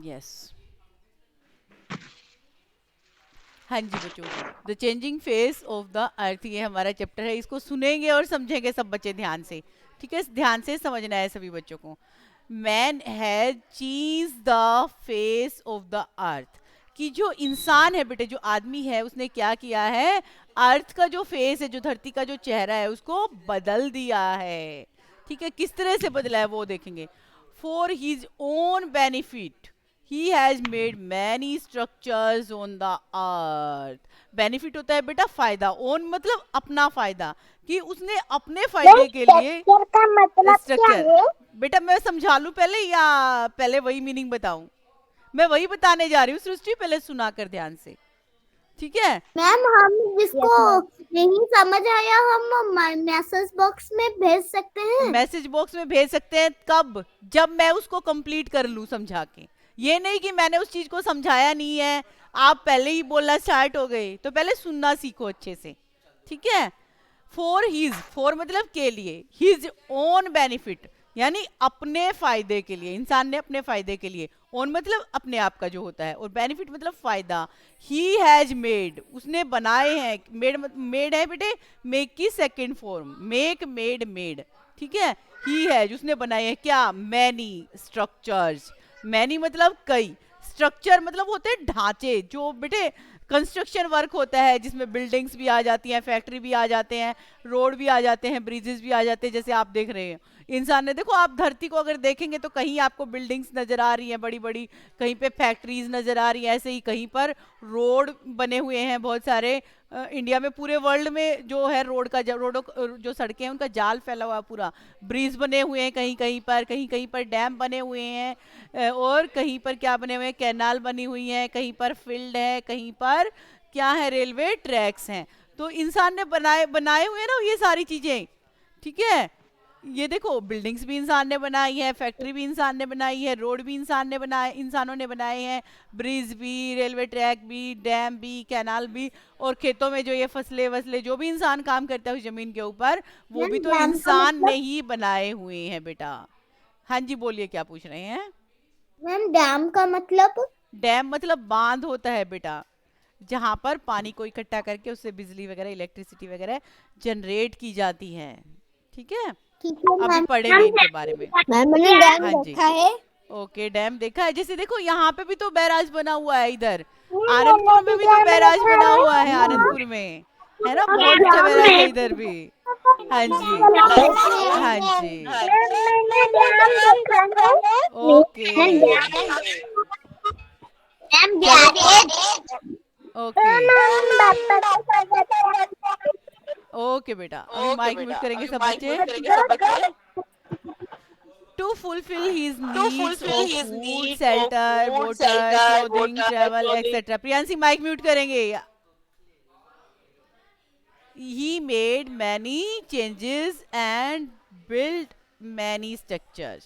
Yes. हाँ जी बच्चों, the changing face of the earth, ये हमारा चैप्टर है। इसको सुनेंगे और समझेंगे सब बच्चे ध्यान से। ठीक है, ध्यान से समझना है सभी बच्चों को। Man has change the face of the earth, कि जो इंसान है बेटे, जो आदमी है, उसने क्या किया है, अर्थ का जो फेस है, जो धरती का जो चेहरा है, उसको बदल दिया है। ठीक है, किस तरह से बदला है वो देखेंगे। For his own benefit he has made many structures on the earth. Benefit होता है बेटा फायदा, ओन मतलब अपना फायदा, कि उसने अपने मैम फायदे के लिए स्ट्रक्चर का मतलब क्या स्ट्रक्चर। है? बेटा मैं समझा लूं पहले या पहले वही मीनिंग बताऊं? मैं वही बताने जा रही हूँ सृष्टि, पहले सुना कर ध्यान से। ठीक है। मैम हम जिसको यस मैम। नहीं समझ आया हम मैसेज बॉक्स में भेज सकते हैं। मैसेज बॉक्स में भेज सकते हैं कब? जब मैं उसको कंप्लीट कर लूं समझा के। ये नहीं कि मैंने उस चीज को समझाया नहीं है, आप पहले ही बोलना स्टार्ट हो गए, तो पहले सुनना सीखो अच्छे से। ठीक है। फॉर हिज, फॉर मतलब के लिए, हिज ओन बेनिफिट यानी अपने फायदे के लिए, इंसान ने अपने फायदे के लिए, ओन मतलब अपने आप का जो होता है, और बेनिफिट मतलब फायदा। ही हैज मेड, उसने बनाए हैं, मेड मेड है बेटे, मेक की second form, make made made. ठीक है। ही हैज, उसने बनाए हैं क्या, मैनी स्ट्रक्चर्स। मैनी मतलब कई, स्ट्रक्चर मतलब होते हैं ढांचे, जो बेटे कंस्ट्रक्शन वर्क होता है, जिसमें बिल्डिंग्स भी आ जाती हैं, फैक्ट्री भी आ जाते हैं, रोड भी आ जाते हैं, ब्रिजेस भी आ जाते हैं, जैसे आप देख रहे हैं। इंसान ने देखो, आप धरती को अगर देखेंगे तो कहीं आपको बिल्डिंग्स नजर आ रही हैं बड़ी बड़ी, कहीं पे फैक्ट्रीज नजर आ रही हैं, ऐसे ही कहीं पर रोड बने हुए हैं बहुत सारे। इंडिया में, पूरे वर्ल्ड में जो है रोड का रोडों जो सड़कें हैं उनका जाल फैला हुआ है पूरा। ब्रिज बने हुए हैं कहीं कहीं पर, कहीं कहीं पर डैम बने हुए हैं, और कहीं पर क्या बने हुए हैं, कैनाल बनी हुई है, कहीं पर फील्ड है, कहीं पर क्या है, रेलवे ट्रैक्स हैं। तो इंसान ने बनाए बनाए हुए हैं ना ये सारी चीजें। ठीक है। ये देखो, बिल्डिंग्स भी इंसान ने बनाई है, फैक्ट्री भी इंसान ने बनाई है, रोड भी इंसान ने बनाए, इंसानों ने बनाए हैं, ब्रिज भी, रेलवे ट्रैक भी, डैम भी, कैनाल भी, और खेतों में जो ये फसलें वसले जो भी इंसान काम करता है उस जमीन के ऊपर, वो भी मैम तो डैम का इंसान ने मतलब ही बनाए हुए हैं बेटा। हाँ जी बोलिए, क्या पूछ रहे हैं? मैम डैम का मतलब डैम मतलब बांध होता है बेटा, जहां पर पानी को इकट्ठा करके उससे बिजली वगैरह, इलेक्ट्रिसिटी वगैरह जनरेट की जाती है। ठीक है। ठीक है अभी मैम। पढ़ेंगे इनके बारे में। मैम मैंने डैम हाँ जी। देखा है। ओके, डैम देखा है, जैसे देखो यहाँ पे भी तो बैराज बना हुआ है इधर, मैंने आनंदपुर भी में भी तो डैम बैराज देखा बना हुआ है, है। आनंदपुर में, है ना, बहुत अच्छा बैराज है इधर भी। हाँ जी। हाँ जी। मैंने डैम देखा है। ओके। मैम चलो। Dam okay. डैम ओके बेटा, अभी माइक म्यूट करेंगे सब बच्चे। To fulfill his needs of food, shelter, water, clothing, travel, etc. Priyanshi mic mute करेंगे। He made many changes and built many structures.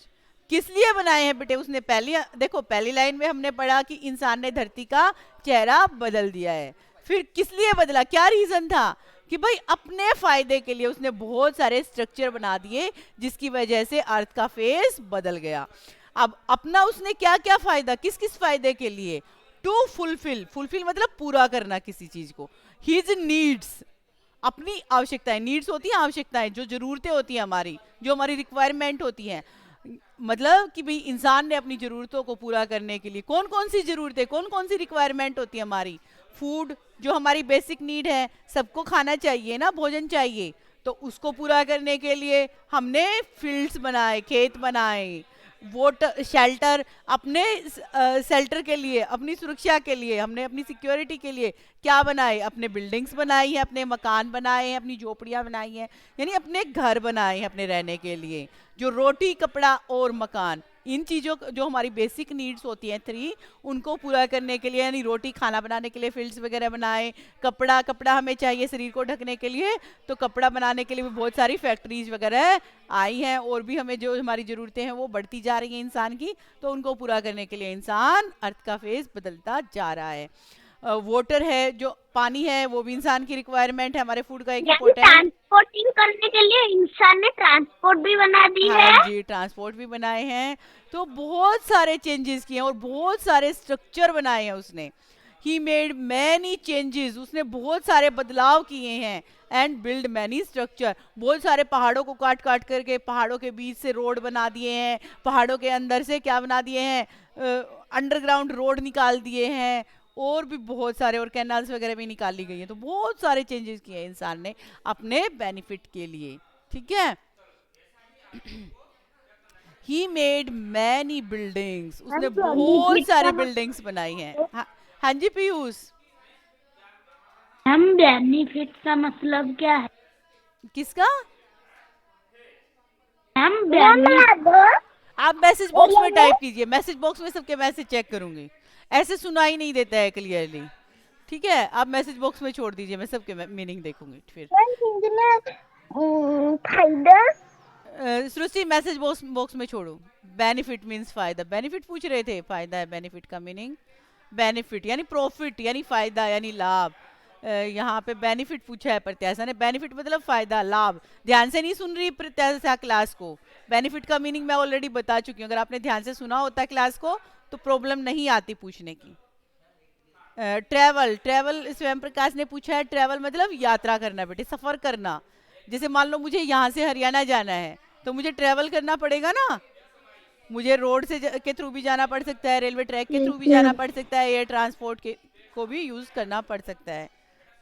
किस लिए बनाए हैं बेटे उसने? पहली देखो, पहली लाइन में हमने पढ़ा कि इंसान ने धरती का चेहरा बदल दिया है। फिर किस लिए बदला, क्या रीजन था? कि भाई अपने फायदे के लिए उसने बहुत सारे स्ट्रक्चर बना दिए, जिसकी वजह से अर्थ का फेस बदल गया। अब अपना उसने क्या क्या फायदा, किस किस फायदे के लिए? टू फुलफिल, फुलफिल मतलब पूरा करना किसी चीज को, हिज नीड्स, अपनी आवश्यकताएं, नीड्स होती हैं आवश्यकताएं, जो जरूरतें होती हैं हमारी, जो हमारी रिक्वायरमेंट होती हैं। मतलब कि भाई इंसान ने अपनी जरूरतों को पूरा करने के लिए, कौन कौन सी जरूरतें, कौन कौन सी रिक्वायरमेंट होती है हमारी? फूड, जो हमारी बेसिक नीड है, सबको खाना चाहिए ना, भोजन चाहिए, तो उसको पूरा करने के लिए हमने फील्ड्स बनाए, खेत बनाए। वोटर शेल्टर, अपने शेल्टर के लिए, अपनी सुरक्षा के लिए, हमने अपनी सिक्योरिटी के लिए क्या बनाए? अपने बिल्डिंग्स बनाई हैं, अपने मकान बनाए हैं, अपनी झोपड़ियां बनाई हैं, यानी अपने घर बनाए हैं अपने रहने के लिए। जो रोटी, कपड़ा और मकान, इन चीज़ों जो हमारी बेसिक नीड्स होती हैं थ्री, उनको पूरा करने के लिए, यानी रोटी खाना बनाने के लिए फील्ड्स वगैरह बनाए, कपड़ा, कपड़ा हमें चाहिए शरीर को ढकने के लिए, तो कपड़ा बनाने के लिए भी बहुत सारी फैक्ट्रीज वगैरह आई हैं, और भी हमें जो हमारी ज़रूरतें हैं वो बढ़ती जा रही हैं इंसान की, तो उनको पूरा करने के लिए इंसान अर्थ का फेस बदलता जा रहा है। वाटर है, जो पानी है वो भी इंसान की रिक्वायरमेंट है, हमारे फूड का एक यानी इम्पोर्टेंट। ट्रांसपोर्टिंग करने के लिए इंसान ने ट्रांसपोर्ट भी बना दी हाँ है। जी, ट्रांसपोर्ट भी बनाए हैं। तो बहुत सारे चेंजेस किए हैं और बहुत सारे स्ट्रक्चर बनाए हैं उसने। ही मेड मैनी चेंजेस, उसने बहुत सारे बदलाव किए हैं। एंड बिल्ड मैनी स्ट्रक्चर, बहुत सारे पहाड़ों को काट काट करके पहाड़ों के बीच से रोड बना दिए हैं, पहाड़ों के अंदर से क्या बना दिए हैं, अंडरग्राउंड रोड निकाल दिए हैं, और भी बहुत सारे, और कैनाल्स वगैरह भी निकाली गई हैं। तो बहुत सारे चेंजेस किए हैं इंसान ने अपने बेनिफिट के लिए, ठीक है। ही मेड मैनी बिल्डिंग्स, उसने बहुत सारी बिल्डिंग्स बनाई हैं। हाँ जी पीयूष। हम बेनिफिट का मतलब क्या है? किसका? हम बेनिफिट आप मैसेज बॉक्स में टाइप कीजिए, मैसेज बॉक्स में सबके मैसेज चेक करूंगी, ऐसे सुनाई नहीं देता है क्लियरली, ठीक है। आप मैसेज बॉक्स में छोड़ दीजिए, मैं सबके मीनिंग देखूंगी फिर। सृष्टि मैसेज बॉक्स में छोड़ो। बेनिफिट मीन्स फायदा, बेनिफिट पूछ रहे थे, फायदा है बेनिफिट का मीनिंग। बेनिफिट यानी प्रॉफिट, यानी फायदा, यानी लाभ। यहाँ पे बेनिफिट पूछा है प्रत्याशा ने, बेनिफिट मतलब फायदा, लाभ। ध्यान से नहीं सुन रही प्रत्याशा क्लास को, बेनिफिट का मीनिंग मैं ऑलरेडी बता चुकी हूँ। अगर आपने ध्यान से सुना होता क्लास को तो प्रॉब्लम नहीं आती पूछने की। ट्रेवल, ट्रेवल स्वयं प्रकाश ने पूछा है, ट्रेवल मतलब यात्रा करना बेटे, सफर करना। जैसे मान लो मुझे यहाँ से हरियाणा जाना है तो मुझे ट्रेवल करना पड़ेगा ना, मुझे रोड से के थ्रू भी जाना पड़ सकता है, रेलवे ट्रैक के थ्रू भी जाना पड़ सकता है, एयर ट्रांसपोर्ट के को भी यूज करना पड़ सकता है।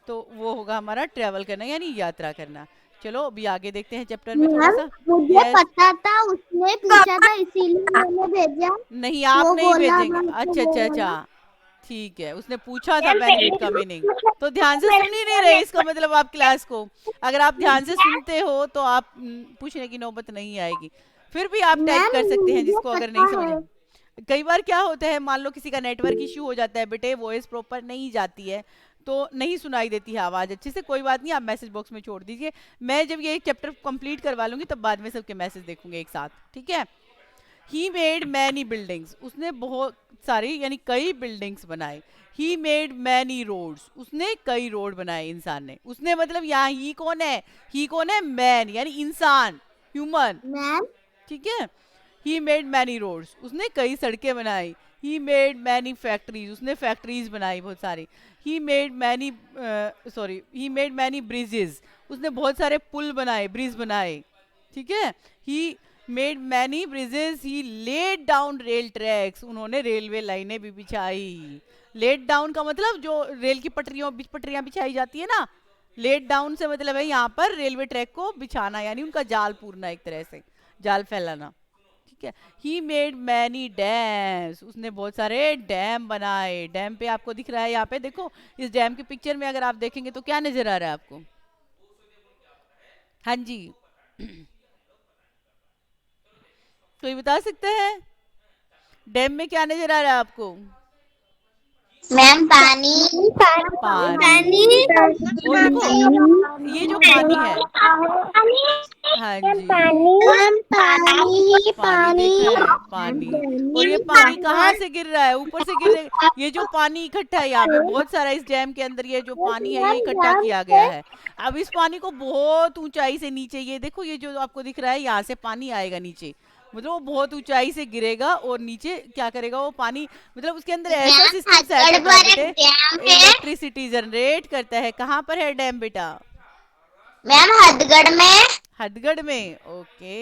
तो वो होगा हमारा ट्रेवल करना यानी यात्रा करना। चलो अभी आगे देखते हैं चैप्टर में थोड़ा सा। मुझे पता था, उसने पूछा था इसीलिए मैंने भेजा। नहीं आप वो नहीं बोला, भेजेंगे, मैं अच्छा वो अच्छा बोला। अच्छा, ठीक है। उसने पूछा था बेनिफिट का मीनिंग, तो ध्यान से सुन ही नहीं रहे, इसका मतलब आप क्लास को अगर आप ध्यान से सुनते हो तो आप पूछने की नौबत नहीं आएगी। फिर भी आप टाइप मैम कर सकते हैं मुझे जिसको अगर पता नहीं समझ। है। कई बार क्या होता है, मान लो किसी का नेटवर्क इश्यू हो जाता है बेटे, वॉइस प्रॉपर नहीं जाती है तो नहीं सुनाई देती है आवाज अच्छे से, कोई बात नहीं, आप मैसेज बॉक्स में छोड़ दीजिए। मैं जब ये चैप्टर कंप्लीट करवा लूंगी तब बाद में सबके मैसेज देखूंगी एक साथ, ठीक है। ही मेड मैनी बिल्डिंग्स, उसने बहुत सारी यानी कई बिल्डिंग्स बनाए। ही मेड मैनी रोड्स, उसने कई रोड बनाए इंसान ने। उसने मतलब यहाँ ही कौन है, ही कौन है, मैन यानी इंसान, ह्यूमन, मैम ठीक है। ही मेड मैनी रोड्स, उसने कई सड़कें बनाई। ही मेड मैनी फैक्ट्रीज, उसने फैक्ट्रीज बनाई बहुत सारी। ही मेड मैनी ही मेड मैनी ब्रिजेस, उसने बहुत सारे पुल बनाए, ब्रिज बनाए, ठीक है। He made many bridges, he laid down rail tracks, उन्होंने रेलवे लाइनें भी बिछाई। लेड डाउन का मतलब जो रेल की पटरियां बिछाई जाती है ना, लेड डाउन से मतलब है यहाँ पर रेलवे ट्रैक को बिछाना, यानी उनका जाल पूरना, एक तरह से जाल फैलाना, ठीक है। ही मेड मैनी डैम्स, उसने बहुत सारे डैम बनाए। डैम पे आपको दिख रहा है, यहाँ पे देखो, इस डैम की पिक्चर में अगर आप देखेंगे तो क्या नजर आ रहा है आपको? हाँ जी कोई बता सकता है डैम में क्या नजर आ रहा है आपको? मैम पानी पानी। और देखो ये जो पानी है, हाँ जी, पानी देखा है, पानी। और ये पानी कहाँ से गिर रहा है? ऊपर से गिर रहा है। ये जो पानी इकट्ठा है यहाँ पे बहुत सारा, इस डैम के अंदर ये जो पानी है ये इकट्ठा किया गया है। अब इस पानी को बहुत ऊंचाई से नीचे, ये देखो ये जो आपको दिख रहा है, यहाँ से पानी आएगा नीचे, मतलब वो बहुत ऊंचाई से गिरेगा और नीचे क्या करेगा वो पानी, मतलब उसके अंदर ऐसा सिस्टम सेट होता है बेटे, इलेक्ट्रिसिटी जनरेट करता है। कहाँ पर है डैम बेटा? मैम हदगढ़ में। हथगढ़ में, ओके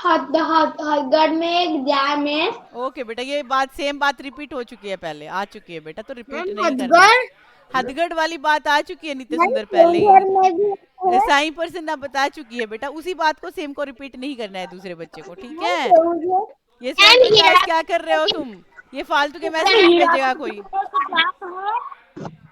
हदगढ़ में एक डैम है। ओके बेटा, ये बात सेम बात रिपीट हो चुकी है, पहले आ चुकी है बेटा, तो रिपीट मैम नहीं करना है। हदगढ़ हथगढ़ वाली बात आ चुकी है नित्य मैम सुंदर पहले केवंझर में भी ही, है। साई पर्सन ना बता चुकी है बेटा, उसी बात को सेम को रिपीट नहीं करना है दूसरे बच्चे को, ठीक मैम है। केवंझर ये स्वयं प्रकाश क्या कर रहे हो तुम? ये फालतू के मैसेज नहीं भेजेगा कोई।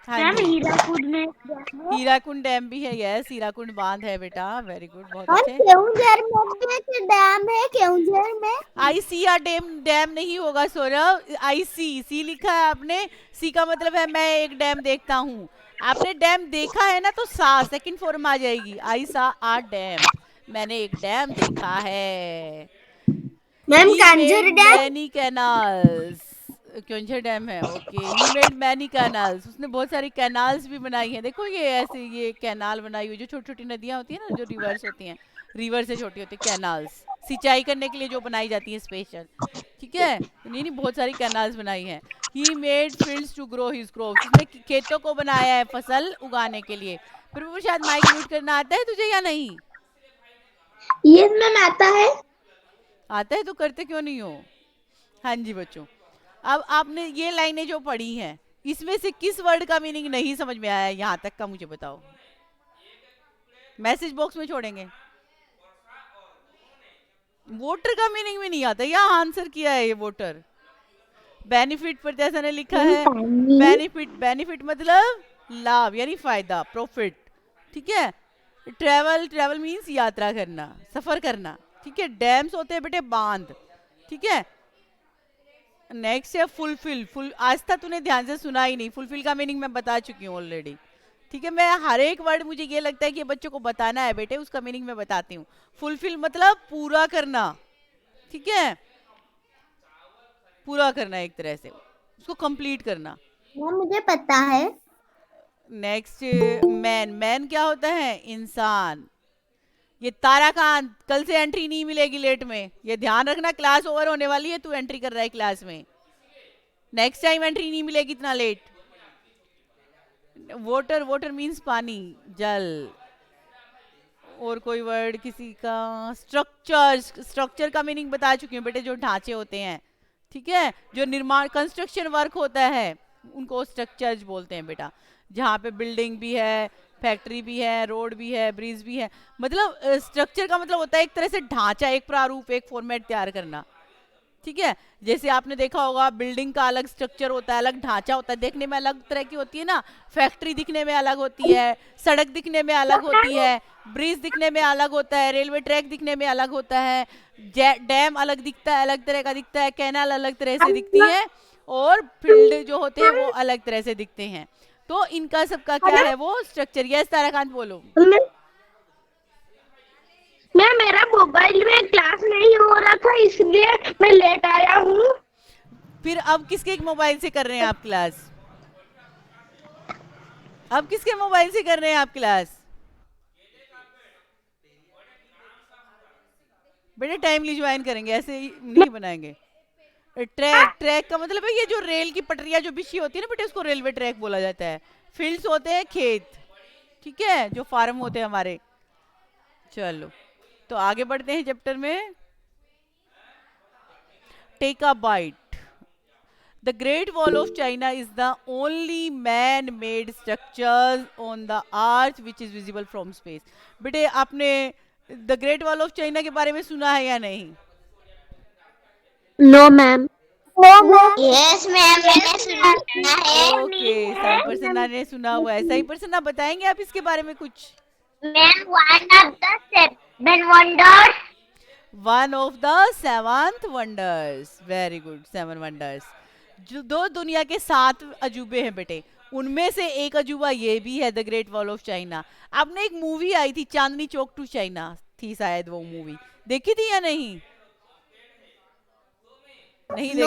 हाँ मैम जी, हीराकुद में एक डैम है। हीराकुंड डैम भी है, यस हीराकुंड बांध है बेटा, वेरी गुड, बहुत और अच्छे। केवंझर में भी एक डैम है, केवंझर में। आई सी या डैम, डैम नहीं होगा सौरभ, आई सी लिखा है आपने, सी का मतलब है मैं एक डैम देखता हूँ। आपने डैम देखा है ना तो सा सेकंड फॉर्म आ जाएगी, आई सा आ डैम, मैंने एक डैम देखा है। मैम ही कांजूर made dam. Many canals, Keonjhar dam है, okay. He made many canals, उसने बहुत सारी कैनाल्स भी बनाई हैं। देखो ये ऐसे ये कैनाल बनाई हुई जो छोटी छोटी नदियां होती हैं ना, जो रिवर्स होती हैं, रिवर से छोटी होती है, कैनाल्स सिंचाई करने के लिए जो बनाई जाती है स्पेशल, ठीक है। नहीं नहीं, बहुत सारी कैनाल्स बनाई हैं। He made fields to grow his crops, उसने खेतों को बनाया है फसल उगाने के लिए। फिर वो शायद माइक म्यूट करना आता है तुझे या नहीं? ये मैम आता है। आता है तो करते क्यों नहीं हो? हाँ जी बच्चों, अब आपने ये लाइनें जो पढ़ी हैं, इसमें से किस वर्ड का मीनिंग नहीं समझ में आया यहाँ तक का, मुझे बताओ। मैसेज बॉक्स में छोड़ेंगे। वोटर का मीनिंग भी नहीं आता, यहाँ आंसर किया है ये वोटर। बेनिफिट पर जैसा ने लिखा है, बेनिफिट, बेनिफिट मतलब लाभ यानी फायदा, प्रॉफिट, ठीक है। ट्रेवल, ट्रेवल मीन्स यात्रा करना, सफर करना, ठीक है। डैम्स होते हैं बेटे बांध, ठीक है। नेक्स्ट है फुलफिल, फुल आज तक तूने ध्यान से सुना ही नहीं, फुलफिल का मीनिंग मैं बता चुकी हूँ ऑलरेडी, ठीक है। मैं हर एक वर्ड मुझे ये लगता है कि बच्चों को बताना है बेटे, उसका मीनिंग मैं बताती हूँ। फुलफिल मतलब पूरा करना, ठीक है, पूरा करना, एक तरह से उसको कंप्लीट करना। वो मुझे पता है। नेक्स्ट मैन, मैन क्या होता है? इंसान। ये ताराकांत, कल से एंट्री नहीं मिलेगी लेट में, ये ध्यान रखना, क्लास ओवर होने वाली है, तू एंट्री कर रहा है क्लास में, नेक्स्ट टाइम एंट्री नहीं मिलेगी इतना लेट। वाटर, वाटर मीन्स पानी, जल। और कोई वर्ड किसी का? स्ट्रक्चर, स्ट्रक्चर का मीनिंग बता चुकी हूँ बेटे, जो ढांचे होते हैं, ठीक है, जो निर्माण कंस्ट्रक्शन वर्क होता है उनको स्ट्रक्चर्स बोलते हैं बेटा। जहाँ पे बिल्डिंग भी है, फैक्ट्री भी है, रोड भी है, ब्रिज भी है, मतलब स्ट्रक्चर का मतलब होता है एक तरह से ढांचा, एक प्रारूप, एक फॉर्मेट तैयार करना, ठीक है। जैसे आपने देखा होगा बिल्डिंग का अलग स्ट्रक्चर होता है, अलग ढांचा होता है, देखने में अलग तरह की होती है ना। फैक्ट्री दिखने में अलग होती है, सड़क दिखने में अलग होती है, ब्रिज दिखने में अलग होता है, रेलवे ट्रैक दिखने में अलग होता है, डैम अलग दिखता है, अलग तरह का दिखता है, कैनाल अलग तरह से दिखती है, और फील्ड जो होते हैं वो अलग तरह से दिखते हैं। तो इनका सबका क्या है? वो स्ट्रक्चर। यस ताराकांत बोलो। मैं मेरा मोबाइल में क्लास नहीं हो रहा था इसलिए मैं लेट आया हूँ। फिर अब किसके मोबाइल से कर रहे हैं आप क्लास? अब किसके मोबाइल से कर रहे हैं आप क्लास? बेटे टाइमली ज्वाइन करेंगे, ऐसे ही नहीं बनाएंगे। ट्रैक, ट्रैक का मतलब है ये जो रेल की पटरियां जो बिछी होती है ना बेटे, उसको रेलवे ट्रैक बोला जाता है। फील्ड्स होते हैं खेत, ठीक है, जो फार्म होते हैं हमारे। चलो तो आगे बढ़ते हैं चैप्टर में। Take a bite. The Great Wall of China is the only man-made structure on the earth which is visible from space. बेटे आपने the great wall of China के बारे में सुना है या नहीं? No ma'am. यस मैम, मैंने सुना है। ओके, सही पर्सन ने सुना हुआ है। सही पर्सन आप बताएंगे आप इसके बारे में कुछ? Ma'am, one of the seven wonders. One of the seventh wonders, very good, seven wonders. जो दो दुनिया के 7 अजूबे हैं बेटे, उनमें से एक अजूबा ये भी है, the great wall of China. आपने एक मूवी आई थी चांदनी चौक टू चाइना थी शायद, वो मूवी देखी थी या नहीं? नहीं देखी?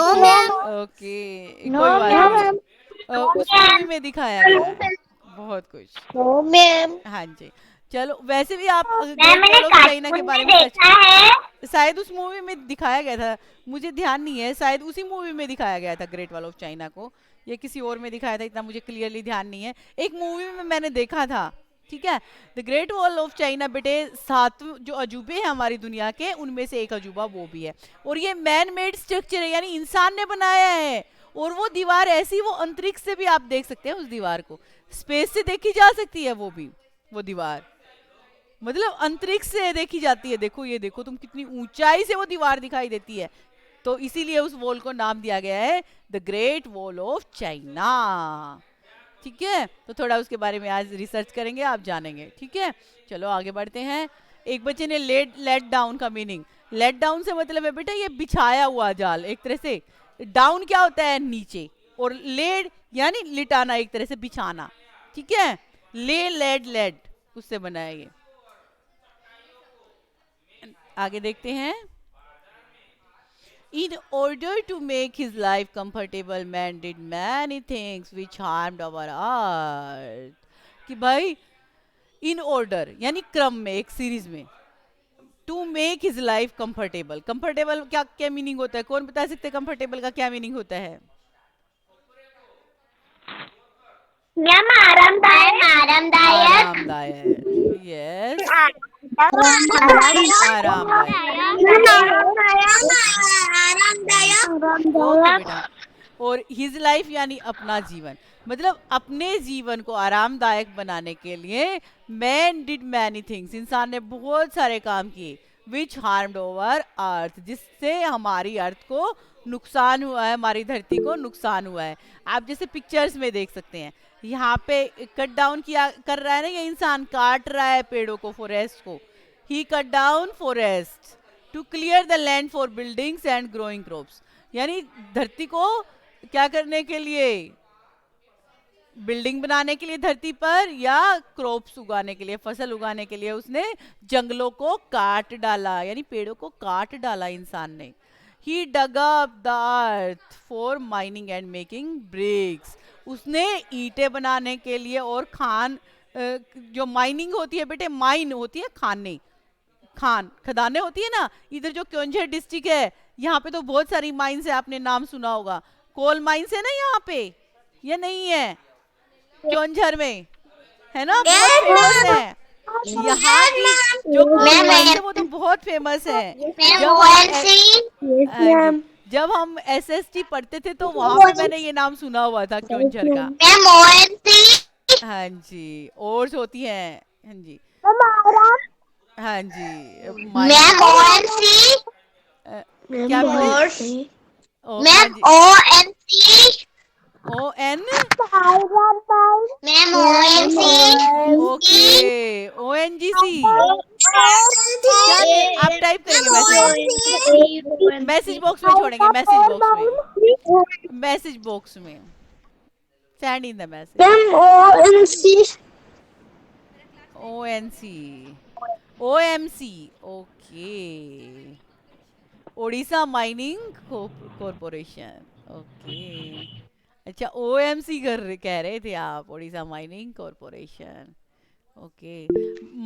ओके, कोई बात नहीं। उस मूवी में दिखाया गया है बहुत कुछ। No ma'am. हाँ जी, चलो वैसे भी आप मैम, ग्रेट मैंने वॉल ऑफ चाइना के कार्टून बारे में में सर्च, देखा है। शायद उस मूवी में दिखाया गया था, मुझे ध्यान नहीं है, शायद उसी मूवी में दिखाया गया था ग्रेट वॉल ऑफ चाइना को, ये किसी और में दिखाया था, इतना मुझे क्लियरली ध्यान नहीं है। एक मूवी में मैंने देखा था, ठीक है। The great wall of China बेटे 7 जो अजूबे हैं हमारी दुनिया के, उनमें से एक अजूबा वो भी है। और ये मैन मेड स्ट्रक्चर है, यानी इंसान ने बनाया है। और वो दीवार ऐसी, वो अंतरिक्ष से भी आप देख सकते हैं उस दीवार को, स्पेस से देखी जा सकती है वो भी, वो दीवार मतलब अंतरिक्ष से देखी जाती है। देखो ये देखो तुम, कितनी ऊंचाई से वो दीवार दिखाई देती है। तो इसीलिए उस वॉल को नाम दिया गया है the great wall of China, ठीक है। तो थोड़ा उसके बारे में आज रिसर्च करेंगे, आप जानेंगे, ठीक है। चलो आगे बढ़ते हैं। एक बच्चे ने लेट डाउन का मीनिंग, लेट डाउन से मतलब है बेटा ये बिछाया हुआ जाल, एक तरह से। डाउन क्या होता है? नीचे, और लेड यानी लिटाना, एक तरह से बिछाना, ठीक है। ले, लेड, लेड, उससे बना है ये। आगे देखते हैं। In order to make his life comfortable, man did many things which harmed our art. कि भाई इन ऑर्डर यानी क्रम में, एक सीरीज में, to make his life comfortable. Comfortable क्या क्या मीनिंग होता है? कौन बता सकते हैं कंफर्टेबल का क्या मीनिंग होता है? मैम आरामदायक आरामदायक आरामदायक. यस. आरामदायक ओके बेटा. और हिज लाइफ यानी अपना जीवन, मतलब अपने जीवन को आरामदायक बनाने के लिए मैन डिड मैनी थिंग्स, इंसान ने बहुत सारे काम किए, विच हार्म्ड ओवर अर्थ, जिससे हमारी अर्थ को नुकसान हुआ है, हमारी धरती को नुकसान हुआ है. आप जैसे पिक्चर्स में देख सकते हैं, यहाँ पे कट डाउन किया कर रहा है ना, ये इंसान काट रहा है पेड़ों को, फॉरेस्ट को. He cut down forest to clear the land for buildings and growing crops, यानी धरती को क्या करने के लिए? बिल्डिंग बनाने के लिए धरती पर, या क्रॉप्स उगाने के लिए, फसल उगाने के लिए उसने जंगलों को काट डाला, यानी पेड़ों को काट डाला इंसान ने. He dug up the earth for mining and making bricks, उसने ईंटें बनाने के लिए और खान, जो माइनिंग होती है बेटे, माइन होती है खाने, खान खदानें होती है ना. इधर जो क्योंझर डिस्ट्रिक्ट है, यहाँ पे तो बहुत सारी माइंस है, आपने नाम सुना होगा. कोल माइंस है ना यहाँ पे, ये नहीं है क्योंझर में, है ना, बहुत फेमस है. यहाँ की जो कोल माइंस है वो तो बहुत फेमस है. हाँ जी, जब हम एसएसटी पढ़ते थे तो वहां पे मैंने ये नाम सुना हुआ था क्योंझर का. हाँ जी, और होती है. हाँ जी, हाँ जी, क्या बोले? ओ हाँ जी, ओ एन, ओके, ONGC. क्या आप टाइप करेंगे मैसेज बॉक्स में छोड़ेंगे, मैसेज बॉक्स में send in the message. ONC, OMC, okay, Odisha mining corporation. Okay, अच्छा OMC कह रहे थे आप, Odisha mining corporation. Okay.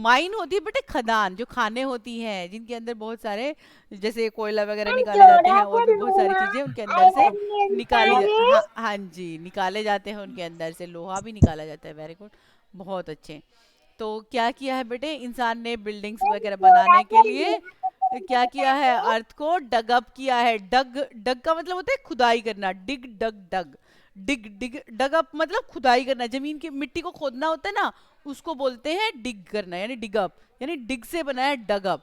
Mine होती है बेटे खदान, जो खाने होती हैं जिनके अंदर बहुत सारे, जैसे कोयला वगैरह निकाले जाते हैं, और भी बहुत सारी चीजें उनके अंदर से हाँ हाँ जी, निकाले जाते हैं उनके अंदर से, लोहा भी निकाला जाता है. वेरी गुड, बहुत अच्छे. तो क्या किया है बेटे इंसान ने बिल्डिंग्स वगैरह बनाने के लिए? क्या किया है? अर्थ को डग अप किया है. डग, डग का मतलब होता है खुदाई करना. डिग डग डग, डिग डिग डग अप मतलब खुदाई करना, जमीन की मिट्टी को खोदना होता है ना, उसको बोलते हैं डिग करना, यानी डिग अप, यानी डिग से बना है डग अप,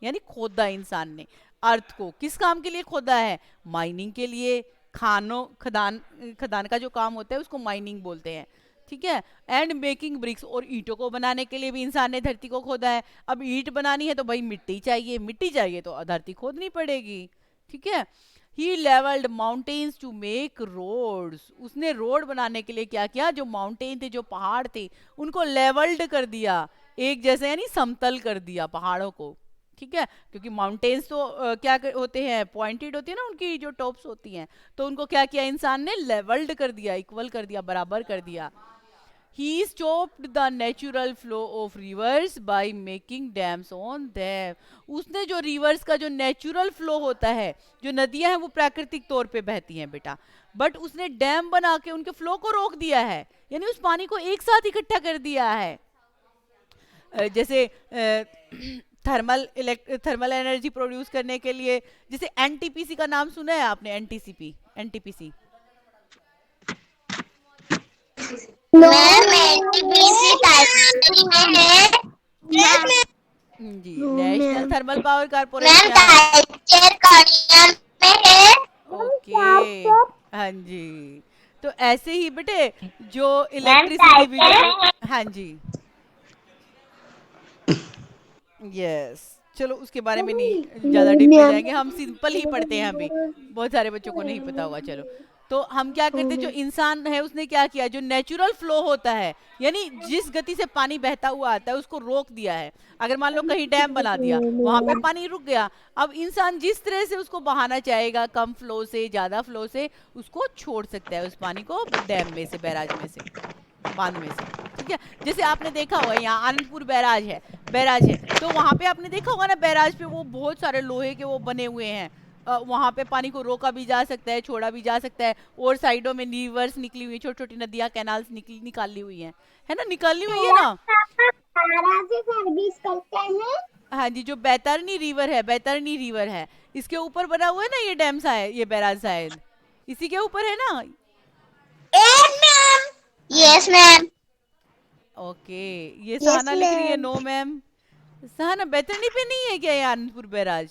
यानी खोदा इंसान ने. अर्थ को किस काम के लिए खोदा है? माइनिंग के लिए. खदान, खदान का जो काम होता है उसको माइनिंग बोलते हैं. ठीक है. एंड मेकिंग ब्रिक्स, और ईंटों को बनाने के लिए भी इंसान ने धरती को खोदा है. अब ईंट बनानी है तो भाई मिट्टी चाहिए, मिट्टी चाहिए तो धरती खोदनी पड़ेगी. ठीक है. He levelled mountains to make roads, उसने रोड बनाने के लिए क्या किया? जो माउंटेन थे, जो पहाड़ थे, उनको लेवल्ड कर दिया, एक जैसे यानी समतल कर दिया पहाड़ों को. ठीक है. क्योंकि माउंटेन्स तो होते हैं, पॉइंटेड होती है ना उनकी जो टॉप्स होती हैं, तो उनको क्या किया इंसान ने? लेवल्ड कर दिया, इक्वल कर दिया, बराबर कर दिया. He stopped the natural flow of rivers by making dams on them. उसने जो रिवर्स का जो नेचुरल फ्लो होता है, जो नदियां हैं वो प्राकृतिक तौर पे बहती हैं बेटा, बट उसने डैम बना के उनके फ्लो को रोक दिया है, यानी उस पानी को एक साथ इकट्ठा कर दिया है. जैसे थर्मल एनर्जी प्रोड्यूस करने के लिए, जैसे एनटीपीसी का नाम सुना है आपने? एनटीपीसी जी, national thermal power corporation. Okay, हाँ जी. तो ऐसे ही बेटे जो इलेक्ट्रिसिटी भी, हाँ जी, यस. चलो उसके बारे में नहीं ज्यादा डीप में जाएंगे, हम सिंपल ही पढ़ते हैं, अभी बहुत सारे बच्चों को नहीं पता होगा. चलो तो हम क्या करते हैं, जो इंसान है उसने क्या किया, जो नेचुरल फ्लो होता है, यानी जिस गति से पानी बहता हुआ आता है उसको रोक दिया है। अगर मान लो कहीं डैम बना दिया, वहां पे पानी रुक गया, अब इंसान जिस तरह से उसको बहाना चाहेगा, कम फ्लो से ज्यादा फ्लो से, उसको छोड़ सकता है उस पानी को डैम में से, बैराज में से, बांध में से। ठीक है, जैसे आपने देखा होगा यहाँ आनंदपुर बैराज है तो वहां पे आपने देखा होगा ना, बैराज पे वो बहुत सारे लोहे के वो बने हुए हैं, वहां पे पानी को रोका भी जा सकता है, छोड़ा भी जा सकता है, और साइडों में रिवर्स निकली हुई, छोटी छोटी नदियां, कैनाल्स निकाली हुई हैं, है ना, निकाली हुई है ना। से सर्विस करते हैं। हाँ जी, जो बैतरनी रिवर है, इसके ऊपर बना हुआ है ना ये डैम शायद, ये बैराज शायद इसी के ऊपर है ना। Yes ma'am. ओके, ये Yes, सहाना लिख रही है ma'am. No ma'am. Sahana, Baitarani पे नहीं है क्या ये आनंदपुर बैराज?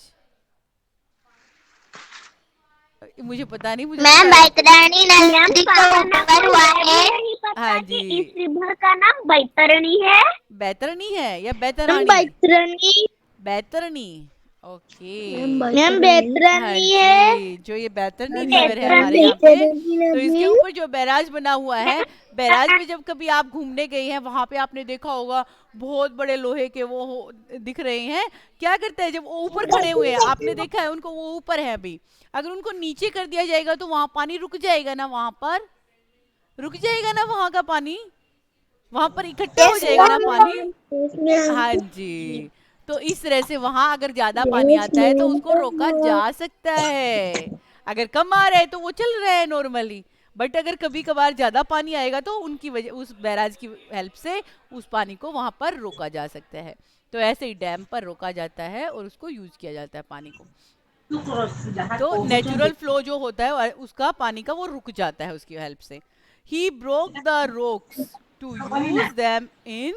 मुझे पता नहीं, मुझे मैम पता है। बैतरणी नदी के ऊपर हुआ है। हाँ जी, इस रिवर का नाम बैतरणी है। बैतरनी है या ma'am बैतरानी? Baitarani. Baitarani, okay. Ma'am हाँ बैतरणी है। जी, जो ये बैतरनी रिवर है हमारे यहाँ पे, तो इसके ऊपर जो बैराज बना हुआ है, बैराज में जब कभी आप घूमने गए हैं, वहां पे आपने देखा होगा बहुत बड़े लोहे के वो दिख रहे हैं। क्या करते हैं, जब वो ऊपर खड़े हुए हैं, आपने देखा है उनको, वो ऊपर है अभी, अगर उनको नीचे कर दिया जाएगा तो वहां पानी रुक जाएगा ना, वहां पर रुक जाएगा ना, वहां का पानी वहां पर इकट्ठा हो जाएगा ना पानी। हाँ जी, तो इस तरह से वहां अगर ज्यादा पानी आता है तो उसको रोका जा सकता है। अगर कम आ रहा है तो वो चल रहा है नॉर्मली, बट अगर कभी कभार ज्यादा पानी आएगा तो उनकी वजह, उस बैराज की हेल्प से उस पानी को वहां पर रोका जा सकता है। तो ऐसे ही डैम पर रोका जाता है और उसको यूज किया जाता है पानी को। तो नेचुरल फ्लो जो होता है उसका पानी का, वो रुक जाता है उसकी हेल्प से। He broke the rocks to use them in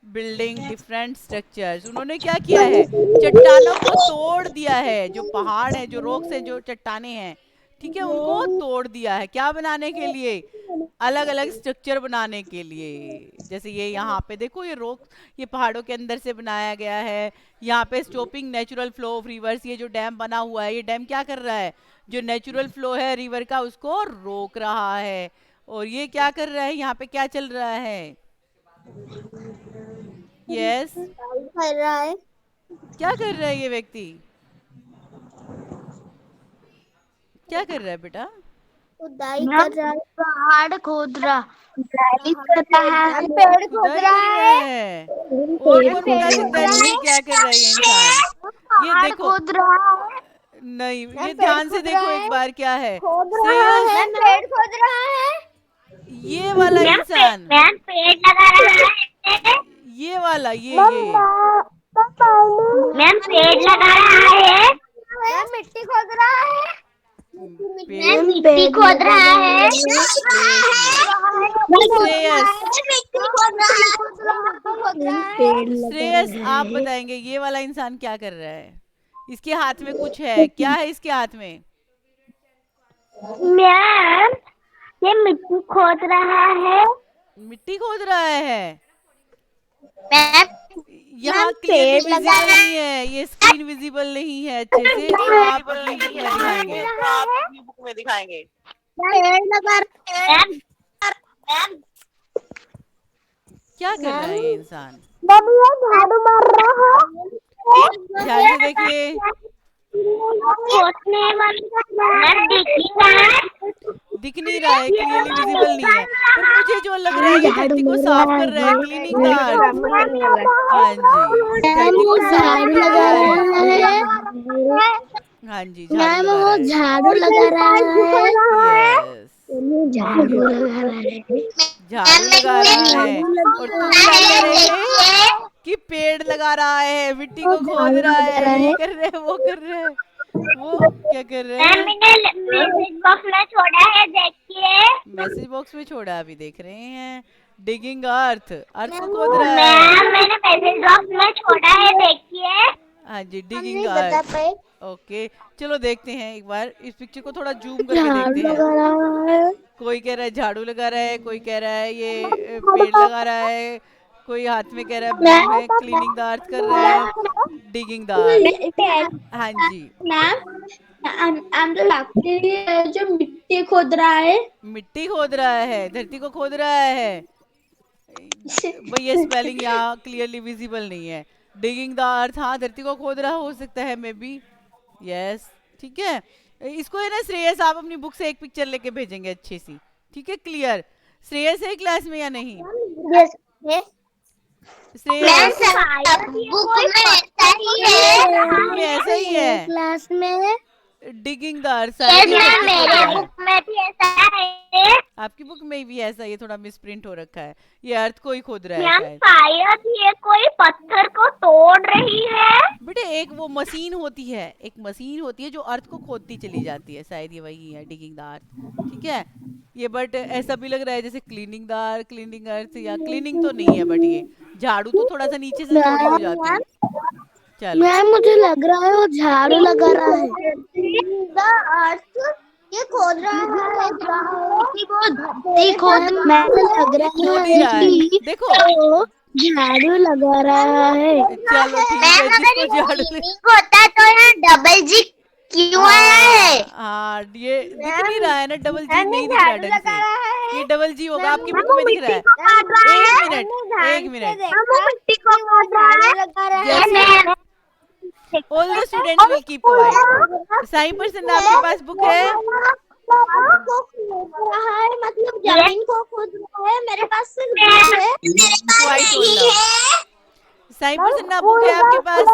building different structures. उन्होंने क्या किया है, चट्टानों को तोड़ दिया है, जो पहाड़ है, जो रॉक्स है, जो चट्टाने हैं, ठीक है, उनको तोड़ दिया है, क्या बनाने के लिए, अलग अलग स्ट्रक्चर बनाने के लिए। जैसे ये यहाँ पे देखो, ये रॉक, ये पहाड़ों के अंदर से बनाया गया है। यहाँ पे stopping natural flow of reverse, ये जो डैम बना हुआ है, ये डैम क्या कर रहा है, जो नेचुरल फ्लो है रिवर का उसको रोक रहा है। और ये क्या कर रहा है, यहाँ पे क्या चल रहा है, यस, कर रहा है। क्या कर रहा है ये व्यक्ति, क्या कर रहा है बेटा? खुदाई कर रहा है। पहाड़ खोद रहा, खुदाई कर रहा है, पेड़ खोद खुदाई रहा कर रहा है। है। और कौन बता सकता है ये क्या कर रहा है ये इंसान? ये पहाड़ देखो, खोद रहा है। नहीं, ये पेड़ ध्यान से खोद देखो रहा एक है। बार, क्या है खोद रहा श्रेयस, है, पेड़ खोद रहा है। ये वाला इंसान, मैम पेड़ लगा रहा है। ये वाला, ये मैम पेड़ लगा रहा है। मैम मिट्टी खोद रहा है। मैम मिट्टी खोद रहा है। श्रेयस, मिट्टी खोद रहा है। श्रेयस आप बताएंगे ये वाला इंसान क्या कर रहा है? इसके हाथ में कुछ है, क्या है इसके हाथ में? मैम ये मिट्टी खोद रहा है। मिट्टी खोद रहा है। मैम यहाँ क्लियरली विजिबल नहीं है, ये स्क्रीन विजिबल नहीं है अच्छे से, तो आप अपनी बुक में दिखाएंगे। पेड़ लगा रहा है। क्या कर रहा है ये इंसान? मम्मी ये झाड़ू मार रहा है। ध्यान से देखिए, सोचने वाली दिख नहीं रहा है, क्लियरली विजिबल नहीं है, पर मुझे जो लग रहा है ये धरती को साफ कर रहा है, क्लीनिंग द अर्थ। हाँ जी, धरती को साफ कर रहा है। हाँ जी, झाड़ू लगा रहा है। झाड़ू लगा रहा है। यस, झाड़ू लगा रहा है। झाड़ू लगा रहा है। और तुम क्या कर रहे थे कि पेड़ लगा रहा है, मिट्टी को खोद रहा है, ये कर रहे हैं, वो कर रहे हैं, वो क्या कर रहे हैं? मैसेज बॉक्स में छोड़ा है, देखिए। मैसेज बॉक्स में छोड़ा, अभी देख रहे हैं। डिगिंग अर्थ, अर्थ को खोद रहा है। मैम मैंने मैसेज बॉक्स में छोड़ा है, देखिए। हाँ जी, डिगिंग अर्थ। ओके, चलो देखते हैं एक बार, इस पिक्चर को थोड़ा जूम करके देखते हैं। कोई कह रहा है झाड़ू लगा रहा है, कोई कह रहा है ये पेड़ लगा रहा है, कोई हाथ में कह रहा है ब्रूम है, क्लीनिंग द अर्थ कर रहा है, डिगिंग द अर्थ। हाँ जी, मैम हम तो लगती है जो मिट्टी खोद रहा है। मिट्टी खोद रहा है, धरती को खोद रहा है। भाई ये स्पेलिंग यहाँ क्लियरली विजिबल नहीं है। डिगिंग द अर्थ, हाँ धरती को खोद रहा हो सकता है मे बी। यस, ठीक है। इसको है ना श्रेयस, आप अपनी बुक से एक पिक्चर लेके भेजेंगे अच्छी सी, ठीक है? क्लियर। श्रेयस है क्लास में या नहीं? यस मैम, श्रेयस बुक में ऐसा ही है। बुक में ऐसा ही है। क्लास में डिगिंग द अर्थ, यस ये मैम, धरती खोद मेरे रहा है। बुक में भी ऐसा है। आपकी बुक में भी ऐसा, ये थोड़ा मिसप्रिंट हो रखा है, ये अर्थ को ही खोद रहा है मैम शायद। शायद ये कोई पत्थर को तोड़ रही है। बेटे एक वो मशीन होती है, एक मशीन होती है जो अर्थ को खोदती चली जाती है, शायद ये वही है डिगिंग द अर्थ, ठीक है? ये बट ऐसा भी लग रहा है जैसे क्लीनिंग द अर्थ, क्लीनिंग अर्थ, या क्लीनिंग तो नहीं है, बट ये झाड़ू तो थोड़ा सा नीचे से चौड़ी हो जाती है। चलो मैम मुझे लग रहा है वो झाड़ू लगा रहा है। ये खोद रहा है, धरती खोद मैं लग रहा खोद ही रहा है, है देखो। वो झाड़ू लगा रहा है। चलो ठीक है, जिसको झाड़ू होता तो यहाँ डबल जी क्यों आया है? हाँ ये दिख नहीं रहा है ना, डबल जी नहीं दिख रहा ढंग से। ये डबल जी होगा, आपकी बुक में दिख रहा है। एक मिनट, मिट्टी को खोद रहा है। All the students will keep quiet. Sai person आपके पास बुक है? को खोद रहा है, मतलब जमीन को खोद रहा है। मेरे पास सिर्फ है। Quite hold. Sai person book है आपके पास?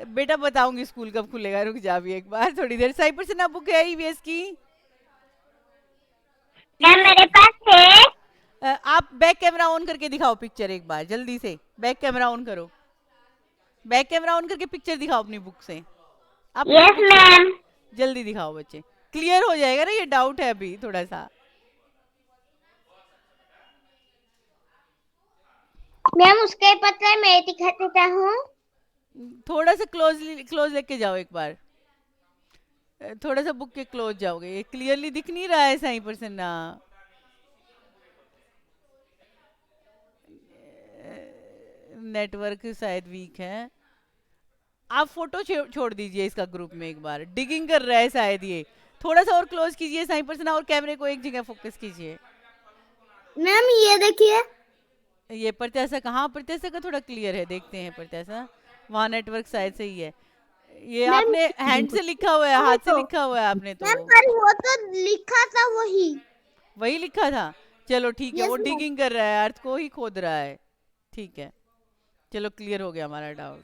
बेटा बताऊंगी स्कूल कब खुलेगा, रुक जा अभी एक बार थोड़ी देर। साई पर्सन बुक है ईवीएस की? मेरे पास है। आप बैक कैमरा ऑन करके दिखाओ पिक्चर एक बार जल्दी से। बैक कैमरा ऑन करो, बैक कैमरा ऑन करके पिक्चर दिखाओ अपनी बुक से। आप यस मैम। जल्दी दिखाओ बच्चे, क्लियर हो जाएगा ना, ये डाउट है अभी थोड़ा सा। मैम उसके पता है मैं दिखा देता हूँ। थोड़ा सा क्लोज लेके जाओ एक बार, थोड़ा सा बुक के क्लोज जाओगे, ये क्लियरली दिख नहीं रहा है साई पर्सन ना। नेटवर्क शायद वीक है। आप फोटो छोड़ दीजिए इसका ग्रुप में एक बार, डिगिंग कर रहा है शायद ये। थोड़ा सा और क्लोज कीजिए साई पर्सन, और कैमरे को एक जगह फोकस कीजिए। मैम ये देखिए। ये प्रत्याशा कहाँ? प्रत्याशा का थोड़ा क्लियर है, देखते हैं प्रत्याशा, वहाँ नेटवर्क शायद सही है। ये आपने हैंड से लिखा हुआ है, हाथ से लिखा हुआ है आपने तो? पर वो तो लिखा था वही लिखा था। चलो ठीक है, Yes, वो ma'am. डिगिंग कर रहा है, अर्थ को ही खोद रहा है, ठीक है। चलो क्लियर हो गया हमारा डाउट,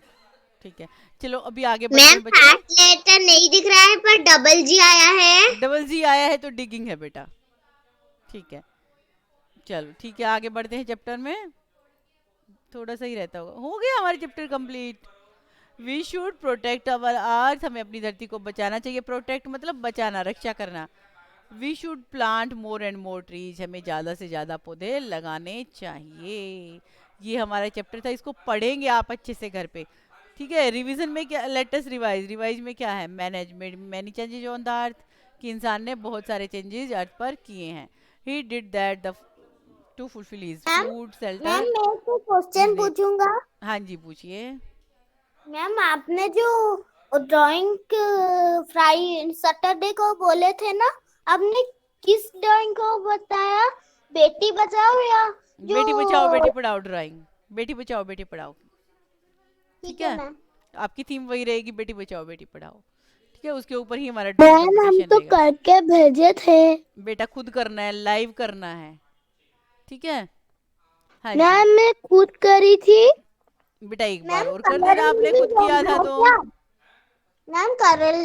ठीक है। चलो अभी आगे बढ़ते हैं बच्चों। लेटर नहीं दिख रहा है पर डबल जी आया है। डबल जी आया है तो डिगिंग है बेटा, ठीक है। चलो ठीक है, आगे बढ़ते हैं चैप्टर में। थोड़ा सा ही रहता होगा, हो गया हमारा chapter complete. We should protect our earth, हमें अपनी धरती को बचाना चाहिए। प्रोटेक्ट मतलब बचाना, रक्षा करना। We should plant more and more trees, हमें ज़्यादा से ज़्यादा पौधे लगाने चाहिए। ये हमारा चैप्टर था, इसको पढ़ेंगे आप अच्छे से घर पे, ठीक है? रिवीजन में क्या, लेटेस्ट रिवाइज में क्या है? Management many changes on the earth, कि इंसान ने बहुत सारे चेंजेस अर्थ पर किए हैं। ही did that the two fulfil his food shelter. Ma'am मैं तो क्वेश्चन पूछूंगा। हाँ जी पूछिए। मैम आपने जो ड्राइंग सैटरडे को बोले थे ना, आपने किस ड्राइंग को बताया? बेटी बचाओ या जो बेटी बचाओ बेटी पढ़ाओ ड्राइंग, बेटी बचाओ बेटी पढ़ाओ, ठीक है? आपकी थीम वही रहेगी, बेटी बचाओ बेटी पढ़ाओ, ठीक है? उसके ऊपर ही हमारा मैम हम तो करके भेजे थे। बेटा खुद करना है, लाइव करना है, ठीक है? हाँ मैम मैं खुद करी थी। बेटा एक बार और कर देना, आपने खुद किया था तो। मैम कलर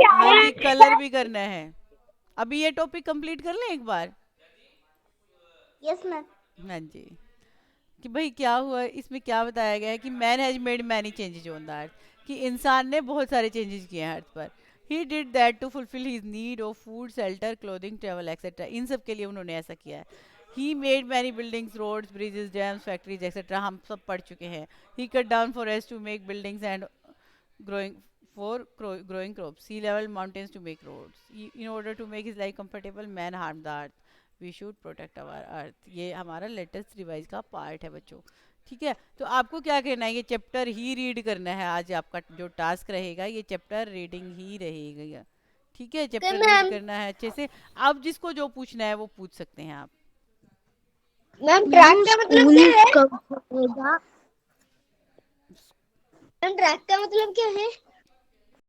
हाँ जी कलर भी करना है। अभी ये टॉपिक कंप्लीट कर लें एक बार। Yes ma'am. हाँ जी, कि भाई क्या हुआ इसमें, क्या बताया गया है कि man has made many changes on the earth, कि इंसान ने बहुत सारे चेंजेस किए हैं अर्थ पर। He did that to fulfil his need of food shelter clothing travel etcetera, इन सब के लिए उन्होंने ऐसा किया है। He made many buildings roads bridges dams factories etcetera, हम सब पढ़ चुके हैं। He cut down forest to make buildings and growing growing crops, sea level mountains to make roads. In order to make his life comfortable, man harmed the earth. We should protect our earth. ये हमारा latest revise का part है बच्चों, ठीक है? तो आपको क्या करना है, ये चैप्टर ही रीड करना है। आज आपका जो टास्क रहेगा ये चैप्टर रीडिंग ही रहेगा, ठीक है, चैप्टर मैम। रीड करना है अच्छे से। अब जिसको जो पूछना है वो पूछ सकते हैं आप। मैम ट्रैक का मतलब क्या है? मैम ट्रैक का मतलब क्या है?